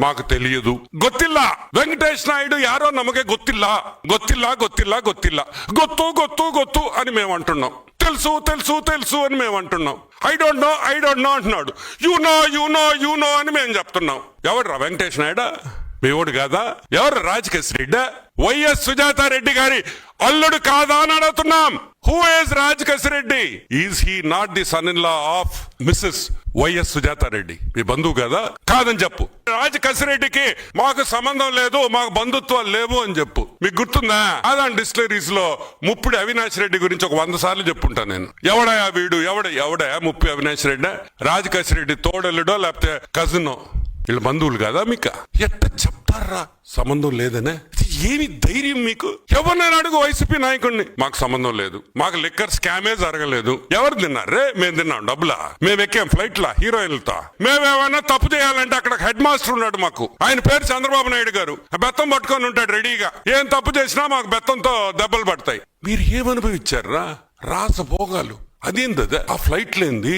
మాకు తెలియదు. ಗೊತ್ತಿಲ್ಲ. వెంకటేష్ నాయుడు యారో నమకే ಗೊತ್ತಿಲ್ಲ ಗೊತ್ತಿಲ್ಲ ಗೊತ್ತಿಲ್ಲ ಗೊತ್ತಿಲ್ಲ ಗೊತ್ತು ಗೊತ್ತು ಗೊತ್ತು అని మేము అంటున్నాం. తెలుసు తెలుసు తెలుసు అని మేము అంటున్నాం. ఐ డోంట్ నో అంటున్నాడు. యు నో అని మేము చెప్తున్నాం. ఎవడ్రా వెంకటేష్ నాయుడు? మీ ఓడు కాదా? ఎవరు రాజకేశ్ రెడ్డి? వైఎస్ సుజాతారెడ్డి గారి అల్లుడు కాదా అని అడుగుతున్నాం. Who is Rajakesh Reddy? Is he not the son in law of Mrs YS Sujatha Reddy? మీ బంధువు కదా? కాదని చెప్పు. రాజకేశ్ రెడ్డికి మాకు సంబంధం లేదు, మాకు బంధుత్వాలు లేవు అని చెప్పు. మీకు గుర్తుందా? ఆదాన్ డిస్టిలరీస్ లో ముప్పిడి అవినాష్ రెడ్డి గురించి ఒక 100 సార్లు చెప్పుంటా నేను. ఎవడయా వీడు? ఎవడయా ముప్పి అవినాష్ రెడ్డి? రాజకేశ్ రెడ్డి తోడలుడో లేకపోతే కజినో? వీళ్ళ బంధువులు కదా మీకు? ఎట్ట చెప్తారా సంబంధం లేదనే? ఏమి ధైర్యం మీకు? ఎవరినైనా అడుగు వైసీపీ నాయకుడిని. మాకు సంబంధం లేదు, మాకు లిక్కర్ స్కామే జరగలేదు. ఎవరు తిన్నారే? మేము తిన్నాం డబ్బులా? మేము ఎక్కాం ఫ్లైట్ లా హీరోయిన్లతో. మేమేమైనా తప్పు చేయాలంటే అక్కడ హెడ్ మాస్టర్ ఉన్నాడు మాకు. ఆయన పేరు చంద్రబాబు నాయుడు గారు. బెత్తం పట్టుకొని ఉంటాడు రెడీగా. ఏం తప్పు చేసినా మాకు బెత్తంతో దెబ్బలు పడతాయి. మీరు ఏమనుభవించారా? రాసభోగాలు. అదేంది ఆ ఫ్లైట్ లేంది?